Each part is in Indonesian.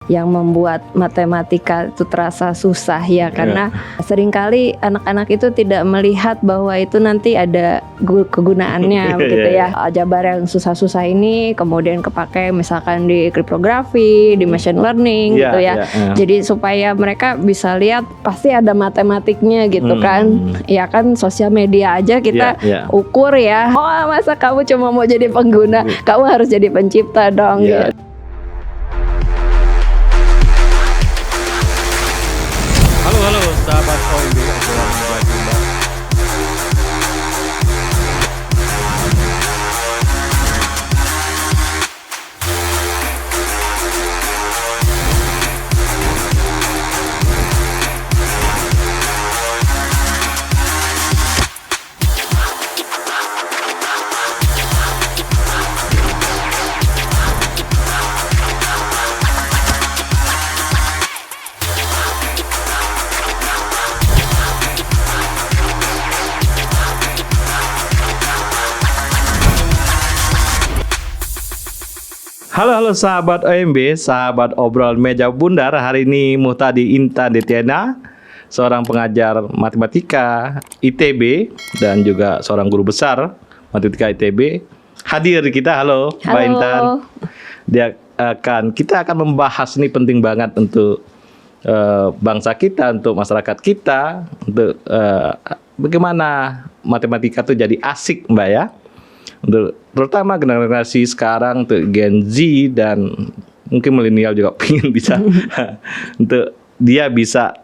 yang membuat matematika itu terasa susah ya, karena seringkali anak-anak itu tidak melihat bahwa itu nanti ada kegunaannya begitu ya. Aljabar yang susah-susah ini kemudian kepake misalkan di kriptografi, di machine learning gitu ya. Jadi supaya mereka bisa lihat pasti ada matematiknya gitu kan. Ya kan sosial media aja kita ukur ya. Oh, masa kamu cuma mau jadi pengguna, kamu harus jadi pencipta dong gitu. Halo sahabat OMB, obrolan Mbak Bunda. Halo sahabat OMB, sahabat obrolan meja bundar. Hari ini Muhtadi Intan Detiana, seorang pengajar matematika ITB dan juga seorang guru besar matematika ITB, hadir di kita. Halo Mbak Intan. Kita akan membahas, ini penting banget untuk bangsa kita, untuk masyarakat kita, untuk bagaimana matematika itu jadi asik, Mbak ya. Untuk terutama generasi sekarang, untuk Gen Z dan mungkin milenial juga pengen bisa untuk dia bisa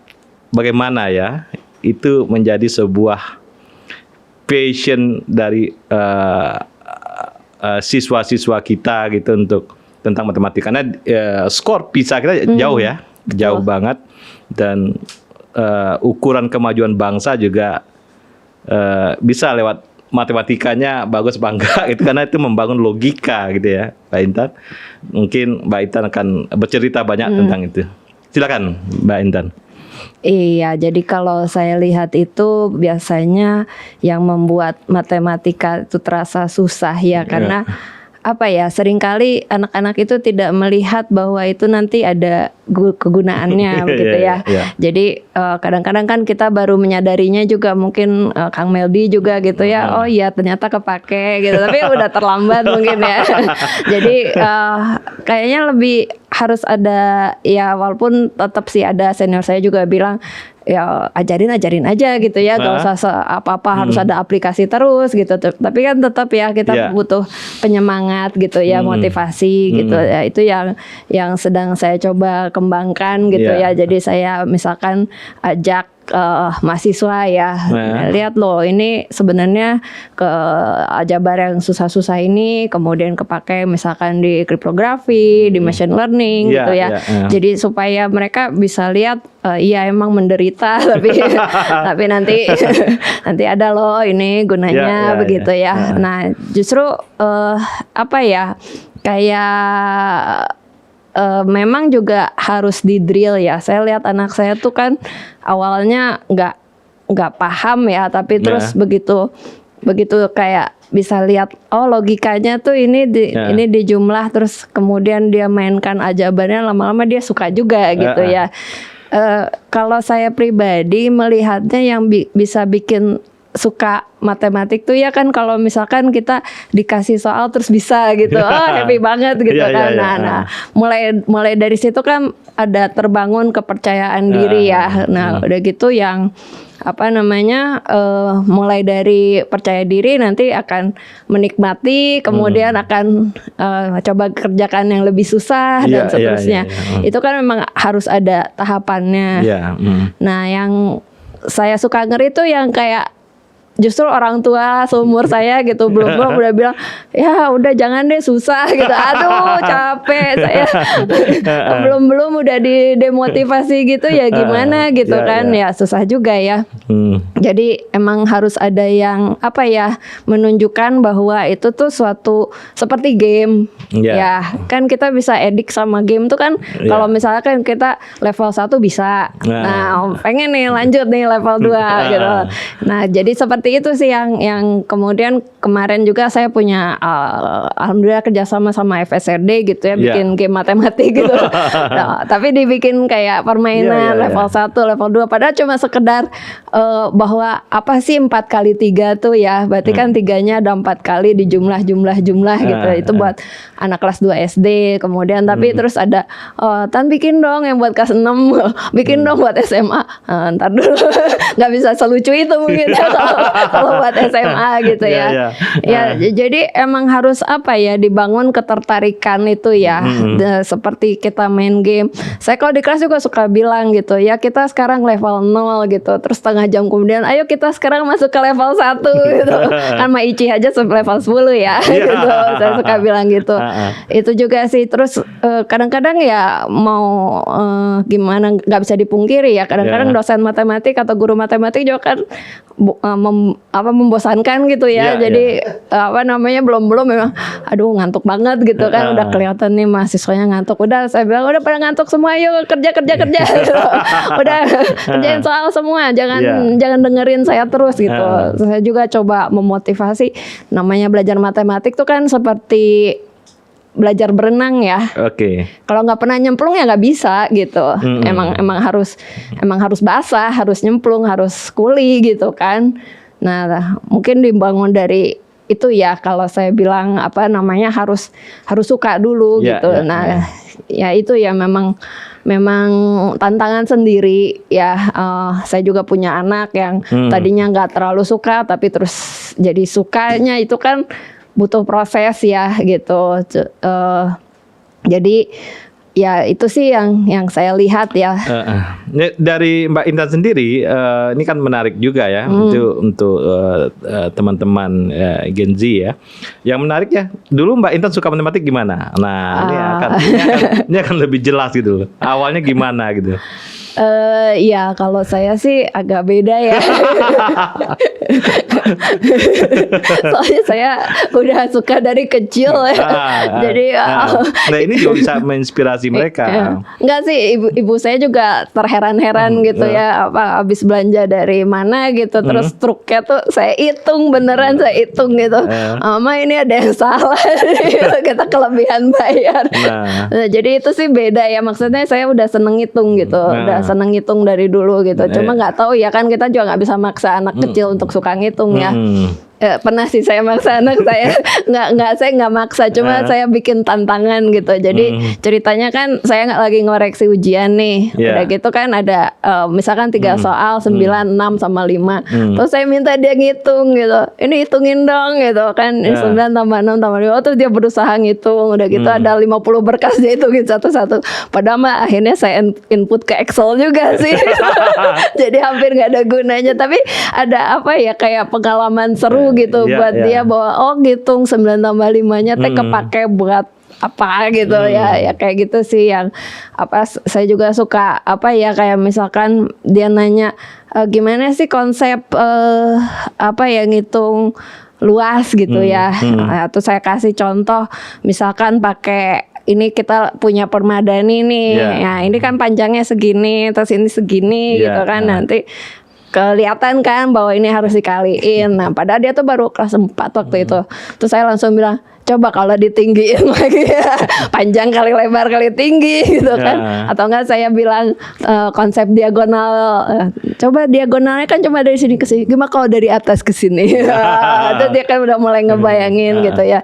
bagaimana ya itu menjadi sebuah passion dari siswa-siswa kita gitu untuk tentang matematika. Karena skor PISA kita jauh ya, jauh banget, dan ukuran kemajuan bangsa juga bisa lewat matematikanya bagus apa enggak gitu, karena itu membangun logika gitu ya, Mbak Intan. Mungkin Mbak Intan akan bercerita banyak tentang itu. Silakan Mbak Intan. Iya, jadi kalau saya lihat itu biasanya yang membuat matematika itu terasa susah ya, karena apa ya, seringkali anak-anak itu tidak melihat bahwa itu nanti ada kegunaannya begitu ya. Jadi kadang-kadang kan kita baru menyadarinya juga, mungkin Kang Meldi juga gitu ya. Oh iya, ternyata kepake gitu. Tapi udah terlambat mungkin ya. Jadi kayaknya lebih harus ada ya, walaupun tetap sih ada senior saya juga bilang ya ajarin aja gitu ya, gak usah apa-apa harus ada aplikasi terus gitu. Tapi kan tetap ya kita butuh penyemangat gitu ya, motivasi gitu ya. Itu yang sedang saya coba kembangkan gitu ya. Jadi saya misalkan ajak mahasiswa ya, lihat loh, ini sebenarnya ke aljabar yang susah-susah ini kemudian kepake misalkan di kriptografi, di machine learning gitu ya. Jadi supaya mereka bisa lihat iya emang menderita tapi nanti ada loh ini gunanya begitu ya. Nah, justru apa ya, kayak memang juga harus di drill ya. Saya lihat anak saya tuh kan awalnya nggak paham ya, tapi terus begitu kayak bisa lihat oh logikanya tuh ini di jumlah, terus kemudian dia mainkan aljabarnya, lama-lama dia suka juga gitu ya. Kalau saya pribadi melihatnya yang bisa bikin suka matematik tuh ya kan, kalau misalkan kita dikasih soal terus bisa gitu, oh happy banget gitu kan. Nah, mulai dari situ kan ada terbangun kepercayaan diri ya. Nah, udah gitu yang apa namanya, mulai dari percaya diri nanti akan menikmati, kemudian akan coba kerjakan yang lebih susah dan seterusnya. Itu kan memang harus ada tahapannya. Nah, yang saya suka ngeri tuh yang kayak justru orang tua seumur saya gitu belum udah bilang ya udah jangan deh, susah gitu. Aduh capek saya. belum udah demotivasi gitu ya, gimana gitu kan ya, susah juga ya. Jadi emang harus ada yang apa ya, menunjukkan bahwa itu tuh suatu seperti game ya kan. Kita bisa edik sama game tuh kan. Kalau misalkan kita level 1 bisa, nah pengen nih lanjut nih level 2 gitu. Nah jadi seperti seperti itu sih yang kemudian kemarin juga saya punya alhamdulillah kerjasama sama FSRD gitu ya, bikin game matematik gitu. Nah, tapi dibikin kayak permainan level 1, level 2, padahal cuma sekedar bahwa apa sih 4 kali 3 tuh ya, berarti kan 3-nya ada 4 kali di jumlah gitu. Itu buat anak kelas 2 SD. Kemudian tapi terus ada Tan bikin dong yang buat kelas 6, bikin dong buat SMA. Ntar dulu nggak bisa selucu itu mungkin ya kalau buat SMA gitu ya. Ya jadi emang harus apa ya, dibangun ketertarikan itu ya. Seperti kita main game. Saya kalau di kelas juga suka bilang gitu ya, kita sekarang level 0 gitu. Terus setengah jam kemudian ayo kita sekarang masuk ke level 1 gitu. Kan Maichi aja level 10 ya gitu. Saya suka bilang gitu. Itu juga sih. Terus kadang-kadang ya mau gimana, nggak bisa dipungkiri ya, kadang-kadang dosen matematik atau guru matematik juga kan membosankan gitu ya. Jadi apa namanya, belum memang aduh ngantuk banget gitu kan, udah kelihatan nih mahasiswanya ngantuk. Udah saya bilang udah pada ngantuk semua, yuk kerja gitu. Udah kerjain soal semua, jangan dengerin saya terus gitu. Saya juga coba memotivasi, namanya belajar matematik tuh kan seperti belajar berenang ya. Kalau nggak pernah nyemplung ya nggak bisa gitu. Emang harus basah, harus nyemplung, harus kuli gitu kan. Nah, mungkin dibangun dari itu ya, kalau saya bilang apa namanya, harus suka dulu gitu. Ya itu ya memang tantangan sendiri ya. Saya juga punya anak yang tadinya nggak terlalu suka tapi terus jadi sukanya, itu kan butuh proses ya gitu. Jadi ya itu sih yang saya lihat ya. Dari Mbak Intan sendiri, ini kan menarik juga ya untuk teman-teman Gen Z ya. Yang menarik ya, dulu Mbak Intan suka matematik gimana? Nah, ini akan lebih jelas gitu. Awalnya gimana gitu? Ya kalau saya sih agak beda ya. Soalnya saya udah suka dari kecil ya. Jadi nah ini juga bisa menginspirasi mereka. Enggak sih, ibu saya juga terheran-heran gitu ya, apa habis belanja dari mana gitu, terus truknya tuh saya hitung beneran, saya hitung gitu. Mama ini ada yang salah. Kita kelebihan bayar. Nah, jadi itu sih beda ya, maksudnya saya udah seneng hitung gitu. Udah seneng ngitung dari dulu gitu. Cuma nggak tahu ya, kan kita juga nggak bisa maksa anak kecil untuk suka ngitung ya. Pernah sih saya maksa anak saya, saya nggak maksa, cuma saya bikin tantangan gitu. Jadi ceritanya kan saya nggak lagi ngoreksi ujian nih, udah gitu kan ada misalkan 3 soal 9, 6 sama 5, terus saya minta dia ngitung gitu, ini hitungin dong gitu kan, 9 tambah 6 tambah 5, terus dia berusaha ngitung, udah gitu ada 50 berkas, dia hitungin satu-satu. Padahal mah akhirnya saya input ke Excel juga sih. Jadi hampir nggak ada gunanya, tapi ada apa ya, kayak pengalaman seru gitu buat dia, bahwa ngitung 9 tambah 5-nya kepake buat apa gitu ya kayak gitu sih. Yang apa, saya juga suka apa ya, kayak misalkan dia nanya gimana sih konsep apa ya, ngitung luas gitu ya. Atau saya kasih contoh, misalkan pakai ini kita punya permadani nih, ya ini kan panjangnya segini, terus ini segini gitu kan, nanti kelihatan kan bahwa ini harus dikaliin. Nah, padahal dia tuh baru kelas 4 waktu itu. Terus saya langsung bilang, coba kalau ditinggiin lagi ya, panjang kali lebar kali tinggi gitu kan. Atau enggak saya bilang konsep diagonal, coba diagonalnya kan cuma dari sini ke sini, gimana kalau dari atas ke sini. Itu dia kan udah mulai ngebayangin gitu ya.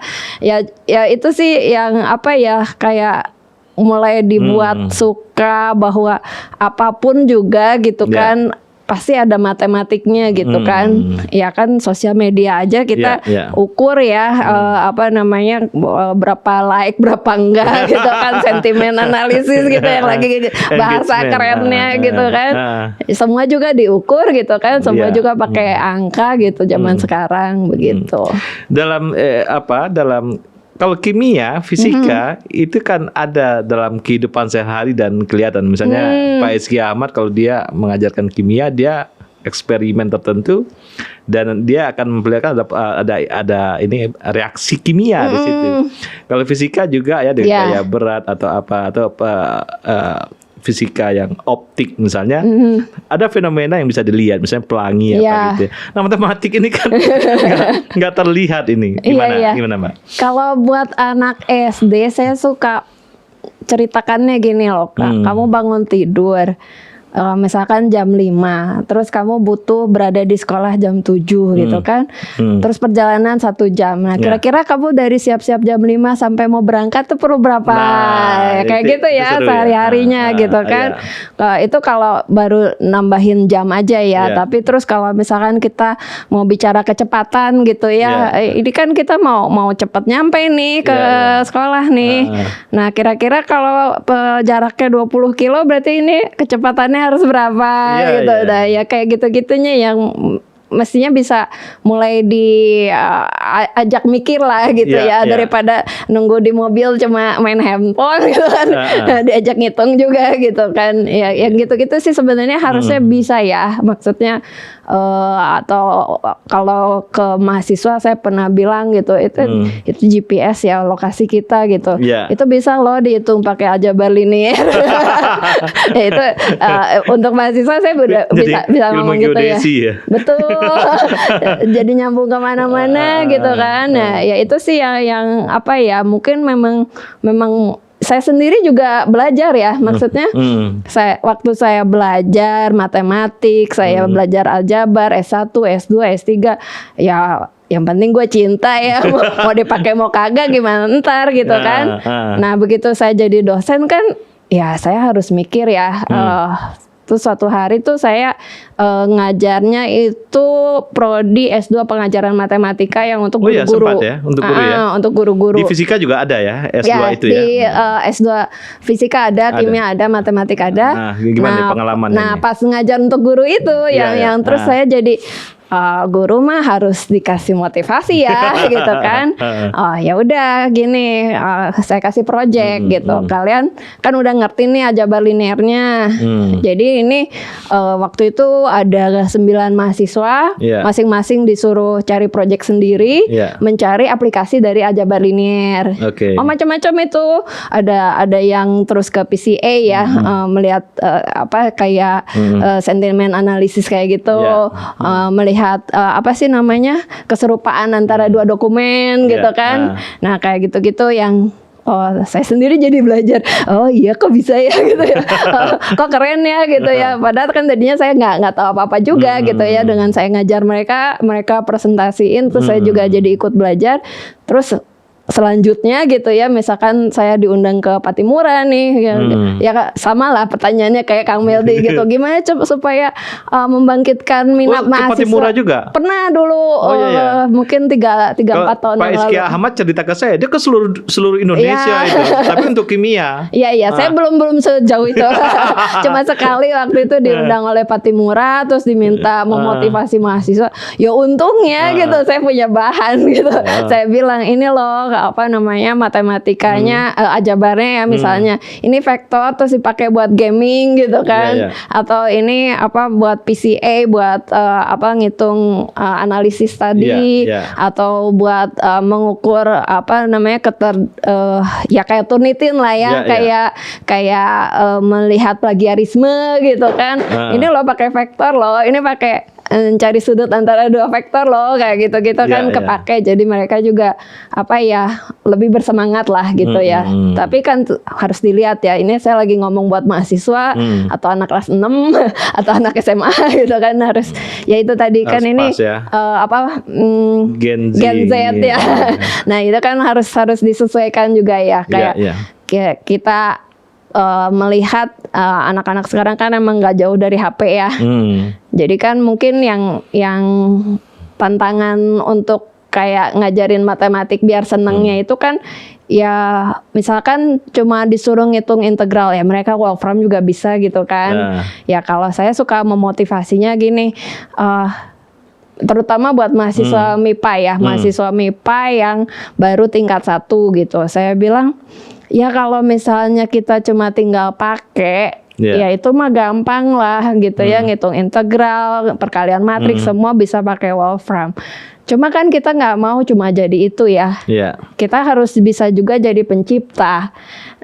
Ya itu sih yang apa ya, kayak mulai dibuat suka bahwa apapun juga gitu kan pasti ada matematiknya gitu kan. Ya kan sosial media aja kita ukur ya apa namanya, berapa like berapa enggak gitu kan, sentimen analisis gitu yang lagi bahasa kerennya gitu kan. Semua juga diukur gitu kan, semua juga pakai angka gitu zaman sekarang begitu. Dalam kalau kimia, fisika itu kan ada dalam kehidupan sehari-hari dan kelihatan. Misalnya Pak Eski Ahmad kalau dia mengajarkan kimia, dia eksperimen tertentu dan dia akan memperlihatkan ada ini reaksi kimia di situ. Kalau fisika juga ya, kayak berat atau apa fisika yang optik misalnya, ada fenomena yang bisa dilihat, misalnya pelangi apa Iya. gitu. Nah, matematik ini kan nggak terlihat ini. Iya. Gimana, Mbak? Kalau buat anak SD saya suka ceritakannya gini loh, Kak. Kamu bangun tidur misalkan jam 5, terus kamu butuh berada di sekolah jam 7 gitu kan. Terus perjalanan 1 jam. Nah, kira-kira kamu dari siap-siap jam 5 sampai mau berangkat tuh perlu berapa? Nah, Kayak itu gitu ya seru ya. sehari-harinya gitu kan. Itu kalau baru nambahin jam aja ya. Iya. Tapi terus kalau misalkan kita mau bicara kecepatan gitu ya, ini kan kita mau cepet nyampe nih ke sekolah nih. Nah, kira-kira kalau jaraknya 20 kilo berarti ini kecepatannya harus berapa gitu. Nah, ya kayak gitu-gitunya yang mestinya bisa mulai diajak mikir lah gitu daripada nunggu di mobil cuma main handphone gitu kan. Diajak ngitung juga gitu kan. Ya yang gitu-gitu sih sebenarnya harusnya bisa ya. Maksudnya atau kalau ke mahasiswa saya pernah bilang gitu itu GPS ya lokasi kita gitu. Itu bisa loh dihitung pakai aljabar linier. Ya itu untuk mahasiswa saya bisa ngomong gitu ya. Betul. Jadi nyambung kemana-mana gitu kan. Nah, ya itu sih yang apa ya, mungkin memang saya sendiri juga belajar ya, maksudnya waktu saya belajar matematik, saya belajar aljabar S1, S2, S3 ya yang penting gue cinta ya, mau dipakai mau kagak gimana ntar gitu kan. Nah, begitu saya jadi dosen kan ya saya harus mikir ya. Terus suatu hari tuh saya ngajarnya itu prodi S2 pengajaran matematika yang untuk guru-guru. Sempat ya, untuk guru ya. Untuk guru-guru. Di fisika juga ada ya S2 itu ya. Di S2 fisika ada, kimia ada, matematik ada. Nah, gimana nih pengalamannya? Nah, pas ngajar untuk guru itu yang terus saya jadi guru mah harus dikasih motivasi ya gitu kan. Oh ya udah gini, saya kasih project gitu. Kalian kan udah ngerti nih aljabar linearnya. Jadi ini waktu itu ada 9 mahasiswa, masing-masing disuruh cari project sendiri, mencari aplikasi dari aljabar linear. Oh macam-macam itu. Ada yang terus ke PCA ya, melihat kayak sentimen analisis kayak gitu, melihat apa sih namanya keserupaan antara dua dokumen gitu kan. Nah kayak gitu-gitu yang saya sendiri jadi belajar. Oh iya kok bisa ya gitu ya. Kok keren ya gitu ya. Padahal kan tadinya saya nggak tahu apa-apa juga gitu ya. Dengan saya ngajar mereka presentasiin, terus saya juga jadi ikut belajar. Terus selanjutnya gitu ya, misalkan saya diundang ke Patimura nih, ya sama lah pertanyaannya kayak Kang Meldi gitu, gimana supaya membangkitkan minat mahasiswa. Patimura juga? Pernah dulu, mungkin 3-4 tahun Pak yang lalu. Rizky Ahmad cerita ke saya, dia ke seluruh Indonesia itu, tapi untuk kimia. Iya, saya belum sejauh itu. Cuma sekali waktu itu diundang oleh Patimura, terus diminta memotivasi mahasiswa. Ya untungnya gitu, saya punya bahan gitu. Saya bilang ini loh matematikanya aljabarnya ya misalnya ini vektor terus dipakai buat gaming gitu kan, atau ini buat PCA buat ngitung analisis tadi, atau buat mengukur ya kayak Turnitin lah ya, kayak melihat plagiarisme gitu kan. Ini loh pakai vektor loh, ini pakai cari sudut antara dua vektor loh, kayak gitu-gitu kan kepake. Jadi mereka juga lebih bersemangat lah gitu ya. Tapi kan harus dilihat ya, ini saya lagi ngomong buat mahasiswa atau anak kelas 6 atau anak SMA gitu kan, harus ya itu tadi harus kan ini ya. Gen Z ya. Nah, itu kan harus disesuaikan juga ya, kayak kita melihat anak-anak sekarang kan emang nggak jauh dari HP ya. Jadi kan mungkin yang tantangan untuk kayak ngajarin matematik biar senengnya itu kan ya misalkan cuma disuruh ngitung integral ya, mereka Wolfram juga bisa gitu kan. Ya kalau saya suka memotivasinya gini, terutama buat mahasiswa MIPA ya, mahasiswa MIPA yang baru tingkat 1 gitu. Saya bilang ya kalau misalnya kita cuma tinggal pakai, ya itu mah gampang lah gitu ya, ngitung integral, perkalian matriks semua bisa pakai Wolfram. Cuma kan kita nggak mau cuma jadi itu ya. Kita harus bisa juga jadi pencipta.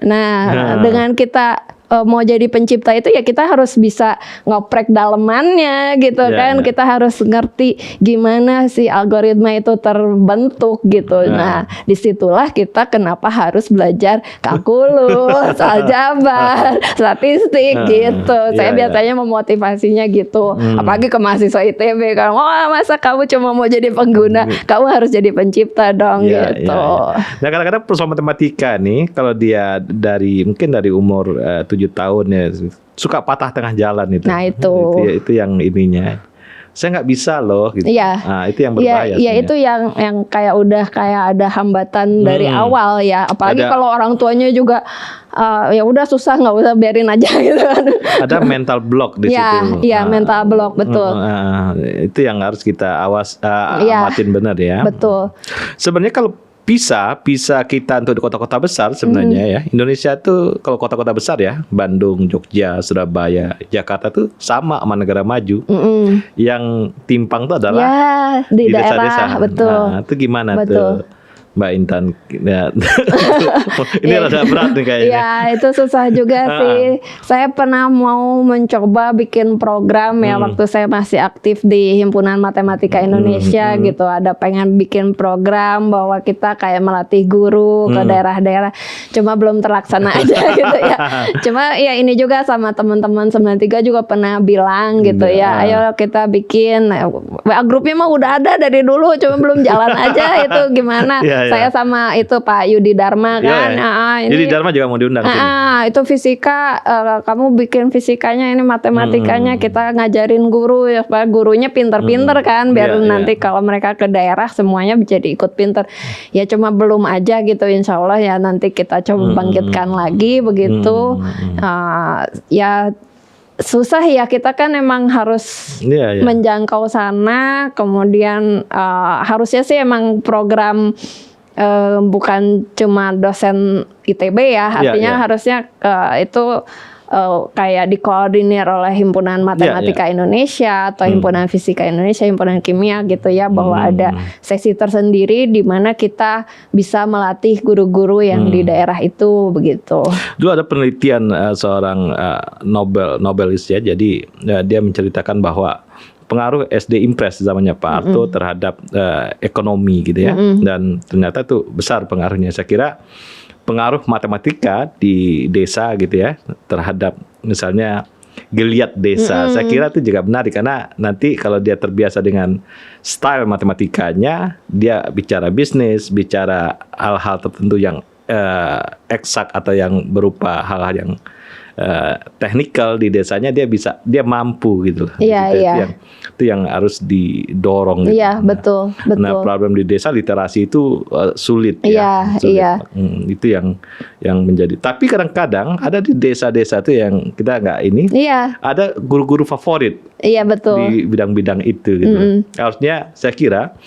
Nah, dengan kita mau jadi pencipta itu ya kita harus bisa ngoprek dalemannya gitu kan. Kita harus ngerti gimana si algoritma itu terbentuk gitu. Nah, disitulah kita kenapa harus belajar kalkulus, aljabar, statistik gitu. Saya biasanya memotivasinya gitu. Apalagi ke mahasiswa ITB kan, wah masa kamu cuma mau jadi pengguna, kamu harus jadi pencipta dong gitu. Nah kadang-kadang persoalan matematika nih, kalau dia mungkin dari umur 7 tahun ya, suka patah tengah jalan itu. Nah itu yang ininya. Saya nggak bisa loh gitu. Nah, itu yang berbahaya. Iya, itu yang kayak udah kayak ada hambatan dari awal ya. Apalagi kalau orang tuanya juga ya udah susah, nggak usah, biarin aja gitu. Ada mental block di situ. Iya, mental block, betul. Itu yang harus kita amatin benar ya. Betul. Sebenarnya kalau bisa kita untuk di kota-kota besar sebenarnya ya. Indonesia tuh kalau kota-kota besar ya, Bandung, Jogja, Surabaya, Jakarta tuh sama negara maju. Yang timpang tuh adalah di daerah, desa-desa. betul. Nah, itu gimana betul. tuh Mbak Intan? Ya. Ini rada berat nih kayaknya. Ya itu susah juga sih. Saya pernah mau mencoba bikin program ya waktu saya masih aktif di Himpunan Matematika Indonesia gitu. Ada pengen bikin program bahwa kita kayak melatih guru ke daerah-daerah. Cuma belum terlaksana aja gitu ya. Cuma ya ini juga sama teman-teman 93 juga pernah bilang gitu ya. Ayo kita bikin. Grupnya mah udah ada dari dulu, cuma belum jalan aja. Itu gimana? Saya sama itu Pak Yudi Dharma kan. Yudi Dharma juga mau diundang sini. Itu fisika, kamu bikin fisikanya, ini matematikanya kita ngajarin guru ya, Pak. Gurunya pinter-pinter kan, biar nanti kalau mereka ke daerah semuanya jadi ikut pinter. Ya cuma belum aja gitu, insya Allah ya nanti kita coba bangkitkan lagi begitu. Ya susah ya, kita kan emang harus menjangkau sana. Kemudian harusnya sih emang program bukan cuma dosen ITB ya, artinya harusnya itu kayak dikoordinir oleh Himpunan Matematika Indonesia atau Himpunan Fisika Indonesia, Himpunan Kimia gitu ya, bahwa ada sesi tersendiri di mana kita bisa melatih guru-guru yang di daerah itu begitu. Dulu ada penelitian seorang Nobelis ya, jadi dia menceritakan bahwa pengaruh SD Impres zamannya Pak Harto terhadap ekonomi gitu ya, dan ternyata itu besar pengaruhnya. Saya kira pengaruh matematika di desa gitu ya terhadap misalnya geliat desa, saya kira itu juga benar, karena nanti kalau dia terbiasa dengan style matematikanya, dia bicara bisnis, bicara hal-hal tertentu yang eksak atau yang berupa hal-hal yang technical di desanya, dia mampu gitu loh. Itu yang harus didorong gitu. Iya, betul. Nah, problem di desa literasi itu sulit ya. Itu yang menjadi. Tapi kadang-kadang ada di desa-desa itu yang kita nggak ini. Ada guru-guru favorit. Iya, betul. Di bidang-bidang itu gitu. Harusnya saya kira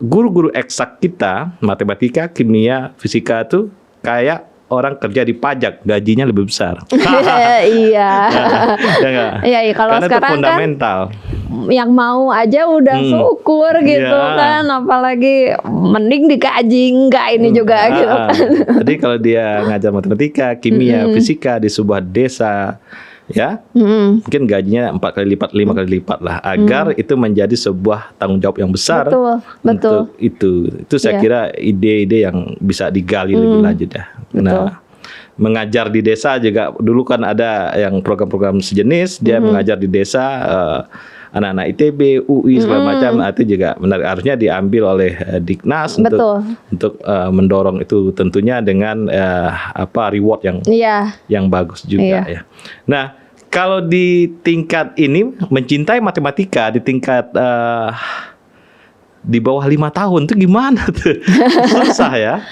guru-guru eksak kita, matematika, kimia, fisika itu kayak orang kerja di pajak, gajinya lebih besar. Iya. Kalau karena sekarang itu fundamental. Kan yang mau aja udah syukur gitu kan, apalagi mending digaji enggak ini juga gitu kan. Jadi kalau dia ngajar matematika, kimia, fisika di sebuah desa ya, mungkin gajinya 4 kali lipat, 5 kali lipat lah, agar itu menjadi sebuah tanggung jawab yang besar. Betul. Untuk itu saya kira ide-ide yang bisa digali lebih lanjut ya. Nah, mengajar di desa juga dulu kan ada yang program-program sejenis, dia mengajar di desa, anak-anak ITB, UI segala macam. Itu juga benar, harusnya diambil oleh Diknas untuk mendorong itu, tentunya dengan reward yang bagus juga ya. Nah, kalau di tingkat ini mencintai matematika di tingkat di bawah 5 tahun itu gimana tuh? Susah ya.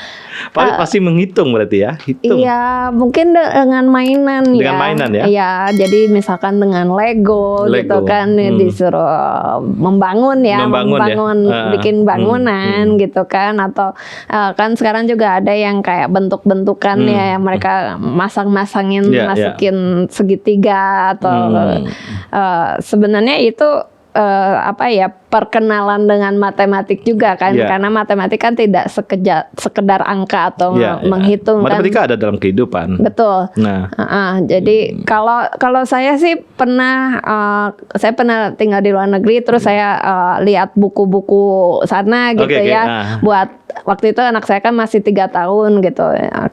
Pasti menghitung berarti ya, Iya, mungkin dengan mainan ya. Dengan mainan ya. Iya, jadi misalkan dengan Lego. Gitu kan, disuruh membangun bikin bangunan gitu kan, atau kan sekarang juga ada yang kayak bentuk-bentukan ya, yang mereka masang-masangin, masukin segitiga atau sebenarnya itu apa ya, perkenalan dengan matematik juga kan, Iya. karena matematik kan tidak sekedar angka atau Iya, iya. menghitung kan. Matematika ada dalam kehidupan. Betul. Nah, Jadi kalau saya sih saya pernah tinggal di luar negeri, terus saya lihat buku-buku sana gitu Oke, ya. Buat waktu itu anak saya kan masih 3 tahun gitu.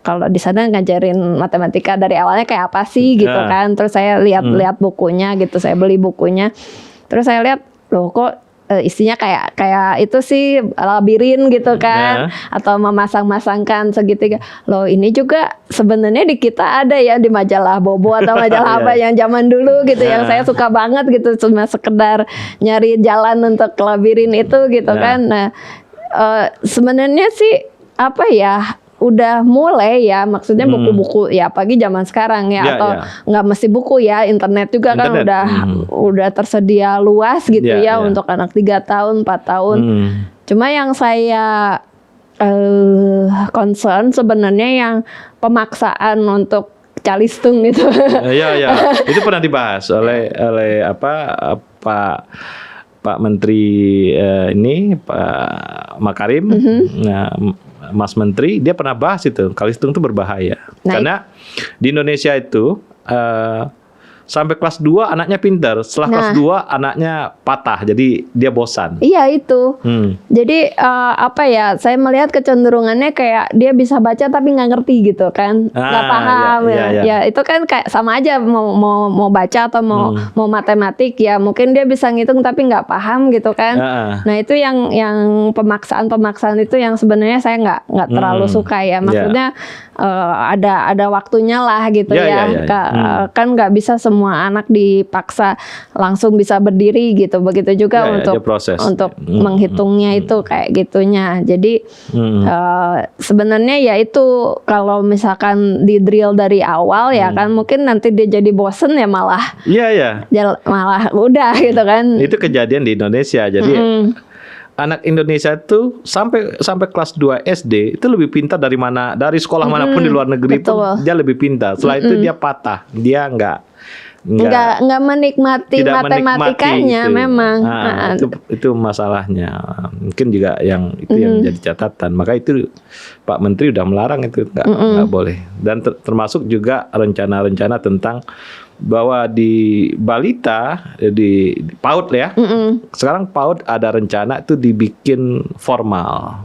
Kalau di sana ngajarin matematika dari awalnya kayak apa sih gitu kan. Terus saya lihat bukunya gitu, saya beli bukunya. Terus saya lihat, loh kok isinya kayak itu sih labirin gitu kan, atau memasang-masangkan segitiga. Loh ini juga sebenarnya di kita ada ya, di majalah Bobo atau majalah apa yang zaman dulu gitu, yang saya suka banget gitu, cuma sekedar nyari jalan untuk labirin itu gitu kan. Nah sebenarnya sih apa ya, udah mulai ya, maksudnya buku-buku ya pagi zaman sekarang ya, atau nggak mesti buku ya, internet juga kan udah tersedia luas gitu untuk anak 3 tahun 4 tahun. Cuma yang saya concern sebenarnya yang pemaksaan untuk calistung itu. Itu pernah dibahas oleh Pak Menteri ini, Pak Makarim. Nah, Mas Menteri dia pernah bahas itu, calistung itu berbahaya. Karena di Indonesia itu sampai kelas 2 anaknya pintar, setelah kelas 2 anaknya patah, jadi dia bosan. Iya itu. Jadi apa ya, saya melihat kecenderungannya kayak dia bisa baca tapi nggak ngerti gitu kan, nggak paham. Ya itu kan kayak sama aja, mau baca atau mau matematik ya, mungkin dia bisa ngitung tapi nggak paham gitu kan. Nah itu yang pemaksaan itu yang sebenarnya saya nggak terlalu suka ya. Maksudnya ada waktunya lah gitu kan nggak bisa semua anak dipaksa langsung bisa berdiri gitu. Begitu juga untuk menghitungnya itu kayak gitunya. Jadi sebenarnya ya itu kalau misalkan di drill dari awal ya kan, mungkin nanti dia jadi bosen ya malah malah udah gitu kan. Itu kejadian di Indonesia. Jadi anak Indonesia itu sampai kelas 2 SD itu lebih pintar dari sekolah manapun di luar negeri. Itu dia lebih pintar. Setelah itu dia patah, dia nggak menikmati matematikanya itu. Memang. Itu masalahnya. Mungkin juga yang jadi catatan. Maka itu Pak Menteri udah melarang itu, nggak boleh. Dan termasuk juga rencana-rencana tentang bahwa di balita, di PAUD ya, sekarang PAUD ada rencana itu dibikin formal,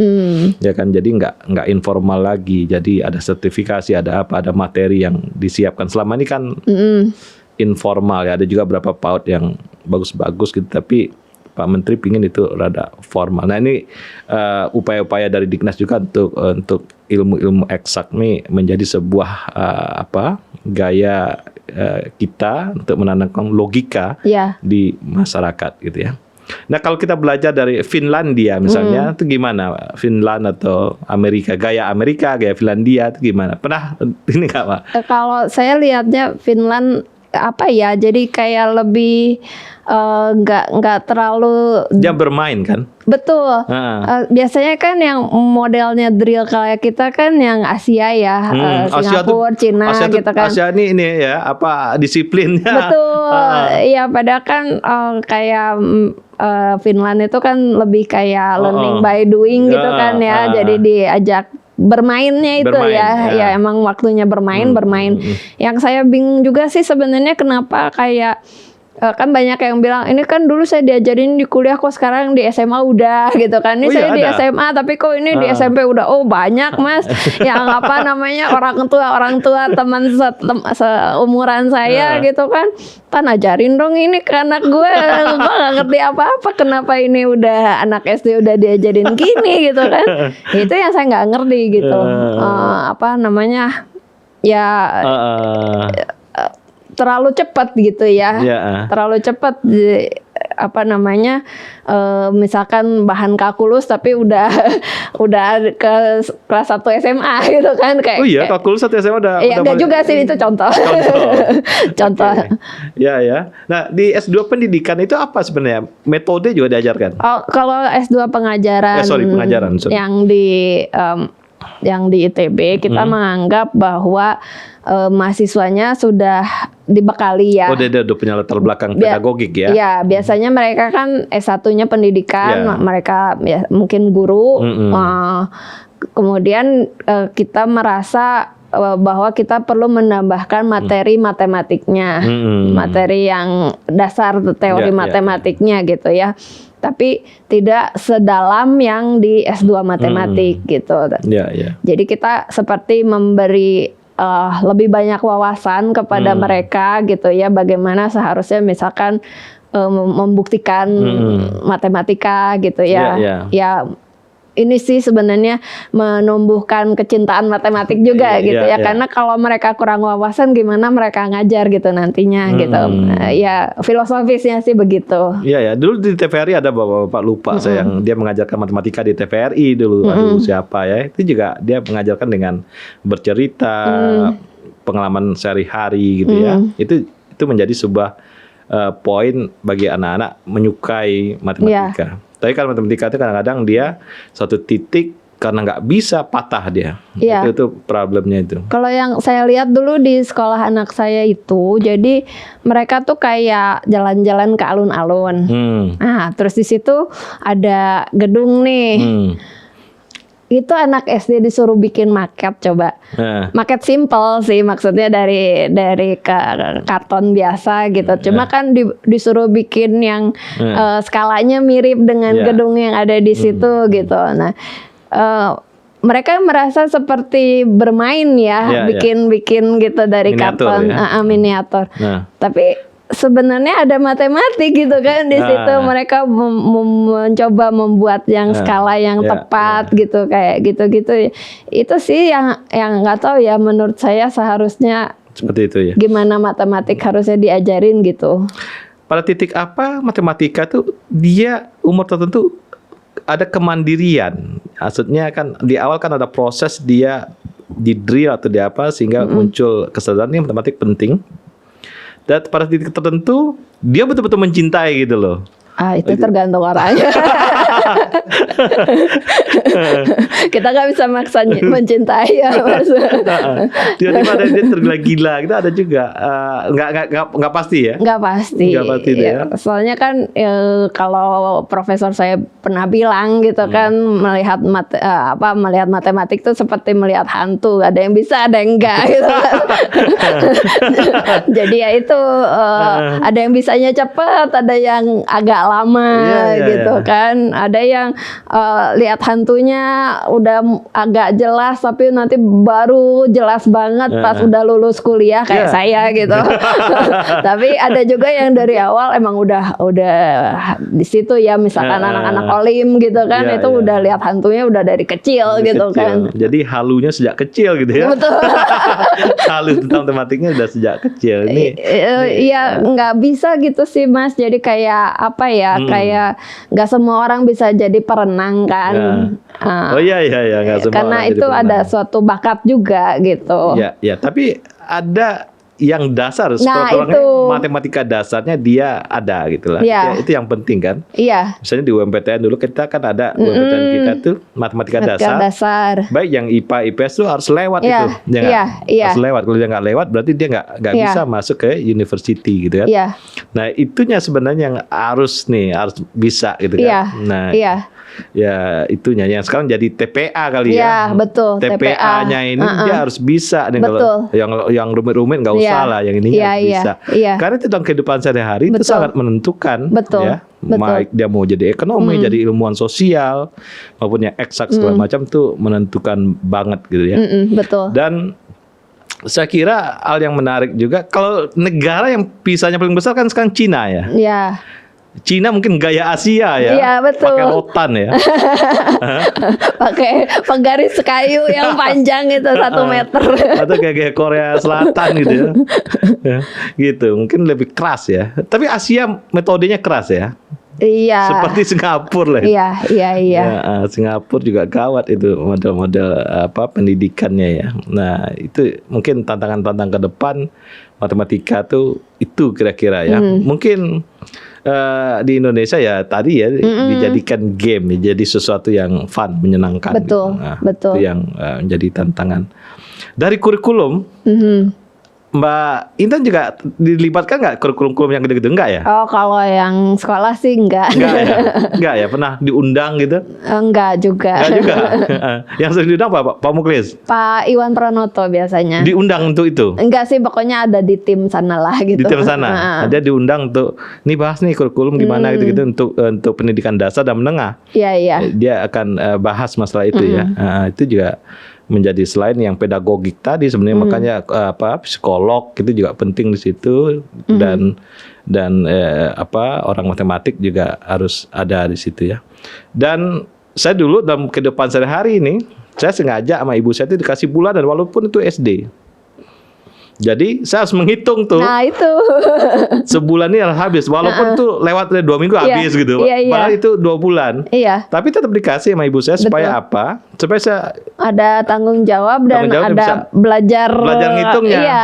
ya kan, jadi nggak informal lagi, jadi ada sertifikasi, ada materi yang disiapkan. Selama ini kan informal ya, ada juga beberapa PAUD yang bagus-bagus gitu, tapi Pak Menteri pingin itu rada formal. Nah ini upaya-upaya dari Dignas juga untuk ilmu-ilmu eksak ini menjadi sebuah gaya kita untuk menanamkan logika di masyarakat gitu ya. Nah kalau kita belajar dari Finlandia misalnya, itu gimana Finland atau Amerika, gaya Finlandia itu gimana? Pernah ini nggak Pak? Kalau saya lihatnya Finland apa ya, jadi kayak lebih nggak terlalu dia bermain kan. Betul. Biasanya kan yang modelnya drill kayak kita kan yang Asia ya, Singapura, Cina gitu kan. Asia ini ya disiplinnya. Betul. Iya, padahal kan kayak Finland itu kan lebih kayak learning by doing gitu kan ya. Jadi diajak bermainnya itu ya emang waktunya bermain. Yang saya bingung juga sih sebenarnya kenapa kayak kan banyak yang bilang ini kan dulu saya diajarin di kuliah, kok sekarang di SMA udah gitu kan. Ini saya di SMA tapi kok ini di SMP udah. Oh banyak Mas yang orang tua teman seumuran saya gitu kan. Ajarin dong ini ke anak gue gak ngerti apa-apa, kenapa ini udah anak SD udah diajarin gini gitu kan. Itu yang saya nggak ngerti gitu. Terlalu cepat gitu ya. Terlalu cepat misalkan bahan kalkulus tapi udah ke kelas 1 SMA gitu kan kayak. Oh iya, kalkulus 1 SMA udah. Iya, enggak juga sih, itu contoh. Contoh. Ya. Nah, di S2 pendidikan itu apa sebenarnya? Metode juga diajarkan? Oh, kalau S2 pengajaran. Pengajaran. Yang di ITB kita menganggap bahwa mahasiswanya sudah dibekali ya. Oh, dia udah punya latar belakang Bia- pedagogik ya. Iya, biasanya mereka kan S1-nya pendidikan, Ya. mereka ya, mungkin guru. Kemudian kita merasa bahwa kita perlu menambahkan materi matematiknya, materi yang dasar teori Ya, matematiknya gitu ya. Tapi tidak sedalam yang di S2 matematik gitu. Iya, iya. Jadi kita seperti memberi lebih banyak wawasan kepada mereka gitu ya, bagaimana seharusnya misalkan membuktikan matematika gitu ya. Iya, iya. Ya ini sih sebenarnya menumbuhkan kecintaan matematik juga gitu Iya, ya, iya. karena kalau mereka kurang wawasan gimana mereka ngajar gitu nantinya gitu. Ya filosofisnya sih begitu. Iya ya, dulu di TVRI ada bapak-bapak lupa saya yang dia mengajarkan matematika di TVRI dulu. Aduh siapa ya? Itu juga dia mengajarkan dengan bercerita, pengalaman sehari-hari gitu ya. Itu menjadi sebuah poin bagi anak-anak menyukai matematika. Tapi kan matematika itu kadang-kadang dia suatu titik karena nggak bisa patah dia. Iya. Itu problemnya itu. Kalau yang saya lihat dulu di sekolah anak saya itu, jadi mereka tuh kayak jalan-jalan ke alun-alun. Nah, terus di situ ada gedung nih. Itu anak SD disuruh bikin maket coba. Maket simple sih, maksudnya dari karton biasa gitu. Cuma kan disuruh bikin yang skalanya mirip dengan gedung yang ada di situ gitu. Nah, mereka merasa seperti bermain ya, bikin gitu dari Miniatur, karton miniatur. Tapi sebenarnya ada matematik gitu kan di situ. Mereka mencoba membuat yang skala yang tepat gitu, kayak gitu-gitu. Itu sih yang nggak tahu ya, menurut saya seharusnya Seperti itu ya. gimana matematik harusnya diajarin gitu. Pada titik apa matematika tuh dia umur tertentu ada kemandirian. Maksudnya kan di awal kan ada proses dia di drill atau di apa sehingga muncul kesadaran ini matematik penting. Dan pada titik tertentu dia betul-betul mencintai gitu loh. Itu tergantung orangnya. Kita nggak bisa maksa mencintai ya, Mas. Tiba-tiba ada dia tergila-gila, kita ada juga. Nggak pasti ya? Nggak pasti. Nggak pasti itu ya. Soalnya kan kalau profesor saya pernah bilang gitu kan, melihat melihat matematik itu seperti melihat hantu, ada yang bisa, ada yang enggak gitu kan. Jadi ya itu ada yang bisanya cepat, ada yang agak lama gitu kan. Ada yang lihat hantunya udah agak jelas tapi nanti baru jelas banget pas udah lulus kuliah kayak saya gitu. Tapi ada juga yang dari awal emang udah di situ ya, misalkan anak-anak olim gitu kan, itu udah lihat hantunya udah dari kecil gitu kan. Jadi halunya sejak kecil gitu ya. Betul. Halu tentang matematiknya udah sejak kecil. Iya, nggak bisa gitu sih Mas. Jadi kayak apa ya, kayak nggak semua orang bisa jadi perenang kan. Oh iya nggak semua karena orang jadi itu perenang. ada suatu bakat juga gitu. Ya, tapi ada yang dasar, Nah, orangnya itu. matematika dasarnya dia ada gitu lah. Ya. Itu yang penting kan. Iya. Misalnya di UMPTN dulu kita kan ada UMPTN kita tuh matematika dasar. Baik yang IPA IPS tuh harus lewat Iya, itu. Ya nggak? iya. Harus lewat. Kalau dia nggak lewat berarti dia nggak bisa masuk ke university gitu kan. Iya. Nah, itunya sebenarnya yang harus bisa gitu kan. Iya. Nah, Iya. ya itunya yang sekarang jadi TPA kali ya. Iya, betul. TPA-nya ini dia harus bisa nih. Betul. Kalau yang rumit-rumit nggak usah lah, yang ini harus bisa. Iya. Karena itu dalam kehidupan sehari-hari itu sangat menentukan. Betul. Ya. Baik dia mau jadi ekonomi, jadi ilmuwan sosial maupun yang eksak segala macam tuh menentukan banget gitu ya. Betul. Dan saya kira hal yang menarik juga kalau negara yang pisahnya paling besar kan sekarang Cina ya. Iya. Cina mungkin gaya Asia ya. Iya, betul. Pakai rotan ya. Pakai penggaris kayu yang panjang itu 1 meter. Atau kayak gaya Korea Selatan gitu ya. Ya, gitu, mungkin lebih keras ya. Tapi Asia metodenya keras ya. Iya. Seperti Singapura lah. Iya. Ya, Singapura juga gawat itu model-model pendidikannya ya. Nah, itu mungkin tantangan-tantangan ke depan matematika tuh itu kira-kira ya. Mungkin di Indonesia ya tadi ya dijadikan game, jadi sesuatu yang fun, menyenangkan. Betul, gitu. Nah, betul. Itu yang menjadi tantangan. Dari kurikulum Mbak Intan juga dilibatkan nggak kurikulum yang gede-gede enggak ya? Oh, kalau yang sekolah sih enggak. Enggak ya? Enggak ya? Pernah diundang gitu? Enggak juga. Enggak juga. Yang sering diundang Pak Muklis? Pak Iwan Pranoto biasanya. Diundang untuk itu? Enggak sih, pokoknya ada di tim sana lah gitu. Di tim sana. Dia diundang untuk nih bahas nih kurikulum gimana gitu-gitu untuk pendidikan dasar dan menengah. Iya, iya. Dia akan bahas masalah itu ya. Itu juga menjadi selain yang pedagogik tadi sebenarnya makanya psikolog itu juga penting di situ dan orang matematik juga harus ada di situ ya. Dan saya dulu dalam kehidupan sehari-hari ini saya sengaja sama ibu saya itu dikasih bulanan walaupun itu SD. Jadi saya harus menghitung tuh. Nah itu. Sebulan ini harus habis. Walaupun tuh lewat 2 minggu habis gitu. Padahal itu 2 bulan. Iya. Tapi tetap dikasih sama ibu saya supaya apa? Supaya saya ada tanggung jawab dan ada belajar ngitungnya. Iya.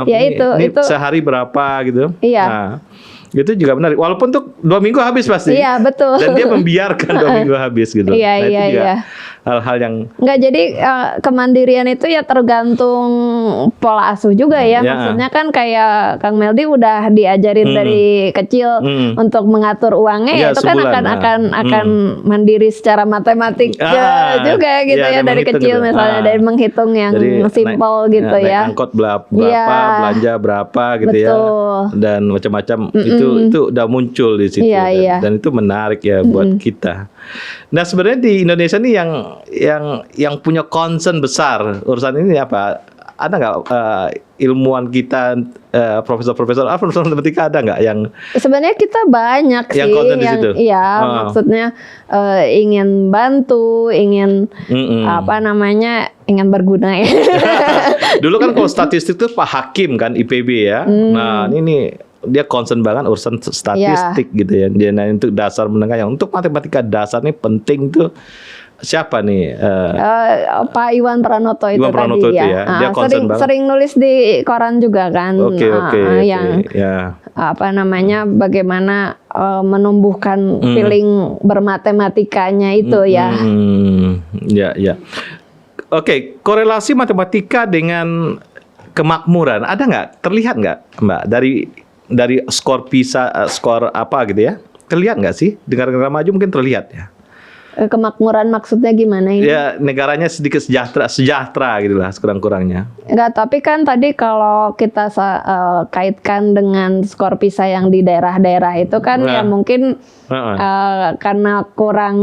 Ya ini itu sehari berapa gitu. Iya. Nah, itu juga menarik. Walaupun tuh 2 minggu habis pasti. Iya betul. Dan dia membiarkan 2 minggu habis gitu. Iya, nah, iya, itu juga iya. hal-hal yang enggak, jadi kemandirian itu ya tergantung pola asuh juga ya. Maksudnya kan kayak Kang Meldi udah diajarin dari kecil untuk mengatur uangnya ya, itu sebulan, kan akan mandiri secara matematik juga gitu ya dari kecil gitu. Misalnya dari menghitung yang simpel gitu ya. Naik angkot berapa, belanja berapa gitu betul. Ya. Dan macam-macam itu udah muncul di situ dan itu menarik ya buat kita. Nah, sebenarnya di Indonesia nih yang punya concern besar urusan ini apa? Ada nggak ilmuwan kita, profesor matematika ada nggak yang sebenarnya kita banyak yang sih maksudnya ingin bantu, ingin ingin berguna ya. Dulu kan kalau statistik tuh Pak Hakim kan IPB ya. Nah ini dia concern banget urusan statistik gitu ya. Dia untuk dasar menengah yang untuk matematika dasar nih penting tuh. Siapa nih? Pak Iwan Pranoto itu tadi ya. Dia sering nulis di koran juga kan. Yang bagaimana menumbuhkan feeling bermatematikanya itu ya. Ya. Oke, korelasi matematika dengan kemakmuran ada nggak? Terlihat nggak, Mbak? Dari skor PISA, skor apa gitu ya? Terlihat nggak sih? Negara-negara maju mungkin terlihat ya. Kemakmuran maksudnya gimana ini? Ya, negaranya sedikit sejahtera gitulah sekurang-kurangnya. Enggak, tapi kan tadi kalau kita kaitkan dengan skor PISA yang di daerah-daerah itu kan ya mungkin karena kurang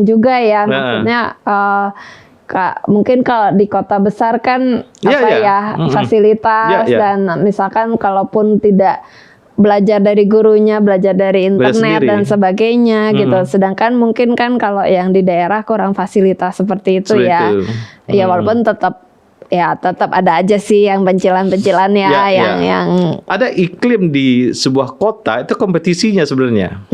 juga ya, maksudnya mungkin kalau di kota besar kan fasilitas dan misalkan kalaupun tidak belajar dari gurunya, belajar dari internet dan sebagainya gitu. Sedangkan mungkin kan kalau yang di daerah kurang fasilitas seperti itu ya. Ya walaupun tetap ada aja sih yang pencilan-pencilan yang ada iklim di sebuah kota itu kompetisinya sebenarnya.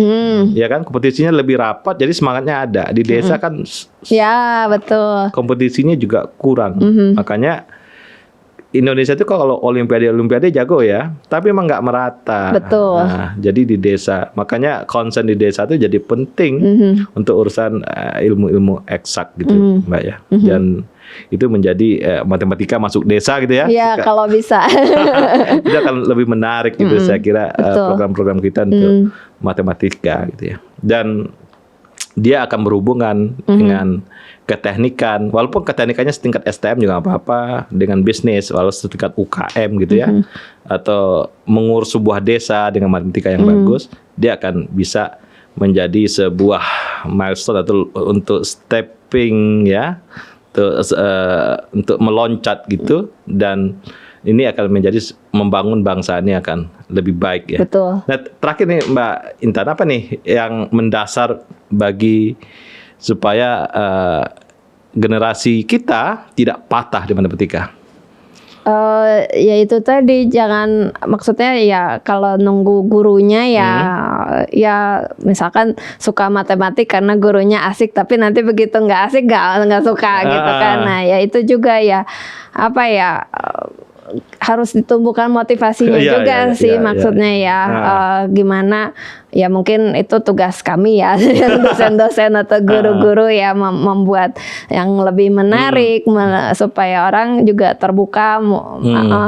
Ya kan, kompetisinya lebih rapat jadi semangatnya ada. Di desa kan ya betul. Kompetisinya juga kurang. Makanya Indonesia itu kalau olimpiade jago ya, tapi emang nggak merata. Betul. Nah, jadi di desa, makanya concern di desa itu jadi penting untuk urusan ilmu-ilmu eksak gitu, Mbak ya. Dan itu menjadi matematika masuk desa gitu ya. Iya, kalau bisa. Itu akan lebih menarik gitu saya kira program-program kita untuk matematika gitu ya. Dan dia akan berhubungan dengan keteknikan, walaupun keteknikannya setingkat STM juga apa-apa, dengan bisnis, walau setingkat UKM gitu ya, atau mengurus sebuah desa dengan matematika yang bagus, dia akan bisa menjadi sebuah milestone atau untuk stepping ya, untuk meloncat gitu, dan ini akan menjadi membangun bangsa ini akan lebih baik ya. Betul. Nah, terakhir nih Mbak Intan, apa nih yang mendasar bagi supaya generasi kita tidak patah di matematika? Ya itu tadi, jangan, maksudnya ya kalau nunggu gurunya ya misalkan suka matematik karena gurunya asik, tapi nanti begitu nggak asik nggak suka gitu kan. Nah ya itu juga ya harus ditumbuhkan motivasinya juga sih maksudnya gimana ya mungkin itu tugas kami ya, dosen-dosen atau guru-guru ya membuat yang lebih menarik supaya orang juga terbuka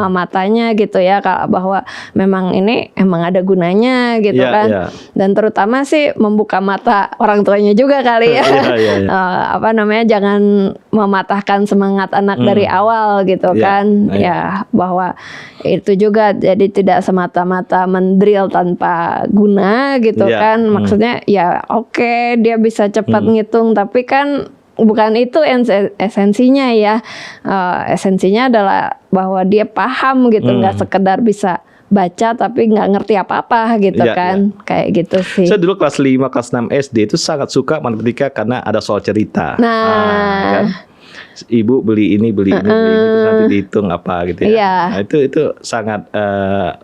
matanya gitu ya, bahwa memang ini emang ada gunanya gitu kan. Dan terutama sih membuka mata orang tuanya juga kali ya. Apa namanya, jangan mematahkan semangat anak dari awal gitu kan. Ya, bahwa itu juga jadi tidak semata-mata mendrill tanpa guna gitu kan. Maksudnya ya oke, dia bisa cepat ngitung, tapi kan bukan itu esensinya ya. Esensinya adalah bahwa dia paham gitu, nggak sekedar bisa baca tapi nggak ngerti apa-apa gitu kan. Kayak gitu sih. Saya dulu kelas 5, kelas 6 SD itu sangat suka matematika karena ada soal cerita. Kan? Ibu beli ini terus nanti dihitung apa gitu ya. Nah, itu sangat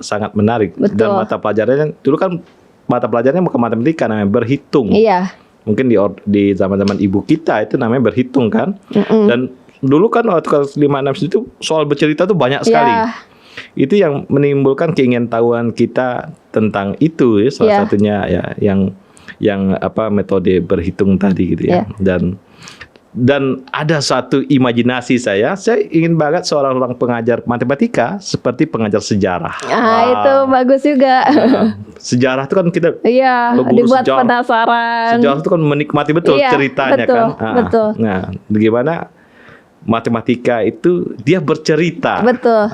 sangat menarik. Betul. Dan mata pelajarannya dulu kan mata pelajarannya bukan matematika, namanya berhitung. Mungkin di zaman-zaman ibu kita itu namanya berhitung kan. Dan dulu kan waktu kelas 5 6 itu soal bercerita tuh banyak sekali. Itu yang menimbulkan keingintahuan kita tentang itu ya, salah satunya ya yang apa, metode berhitung tadi gitu ya. Dan ada satu imajinasi saya ingin banget seorang pengajar matematika seperti pengajar sejarah. Itu bagus juga. Sejarah itu kan kita dibuat sejarah, penasaran. Sejarah itu kan menikmati betul ceritanya, betul, kan. Betul. Nah, bagaimana matematika itu dia bercerita. Betul.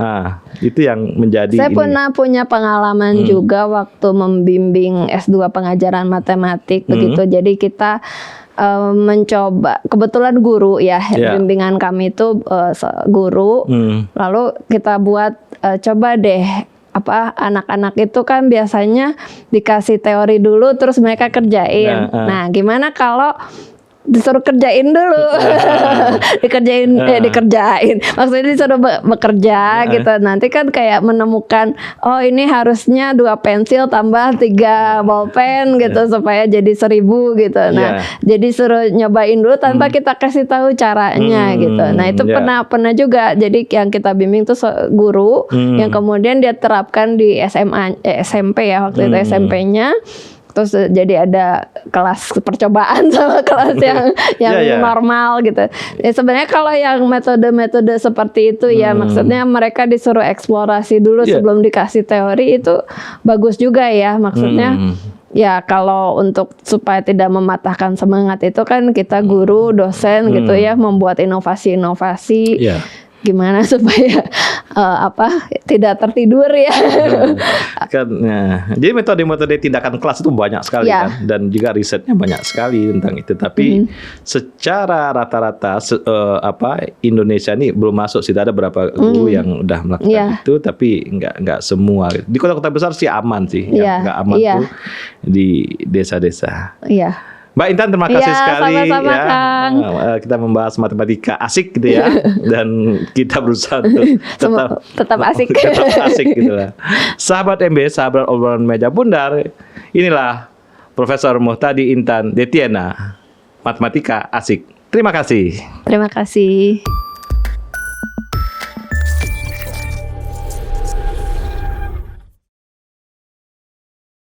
Itu yang menjadi. Saya pernah punya pengalaman juga waktu membimbing S2 pengajaran matematik begitu. Jadi kita mencoba, kebetulan guru ya, bimbingan kami itu guru. Lalu kita buat coba deh, apa, anak-anak itu kan biasanya dikasih teori dulu terus mereka kerjain. Nah, gimana kalau disuruh kerjain dulu, dikerjain, maksudnya disuruh bekerja gitu. Nanti kan kayak menemukan, oh ini harusnya 2 pensil tambah 3 bolpen gitu supaya jadi 1000 gitu. Nah, jadi suruh nyobain dulu tanpa kita kasih tahu caranya gitu. Nah, itu pernah juga. Jadi yang kita bimbing tuh guru yang kemudian dia terapkan di SMP ya, waktu itu SMP-nya. Terus jadi ada kelas percobaan sama kelas yang normal gitu. Ya, sebenarnya kalau yang metode-metode seperti itu ya, maksudnya mereka disuruh eksplorasi dulu sebelum dikasih teori, itu bagus juga ya. Maksudnya ya kalau untuk supaya tidak mematahkan semangat itu kan kita guru, dosen gitu ya, membuat inovasi-inovasi. Gimana supaya tidak tertidur ya. Jadi metode-metode tindakan kelas itu banyak sekali kan, dan juga risetnya banyak sekali tentang itu. Tapi secara rata-rata Indonesia ini belum masuk sih. Ada beberapa guru yang udah melakukan itu, tapi nggak semua. Di kota-kota besar sih aman sih, yang nggak aman tuh di desa-desa. Mbak Intan, terima kasih sekali sama-sama, ya. Kang. Kita membahas matematika asik gitu ya, dan kita berusaha untuk tetap asik. Tetap asik gitu lah. Sahabat MB, sahabat obrolan meja bundar, inilah Profesor Muhtadi Intan Detiana, matematika asik. Terima kasih. Terima kasih.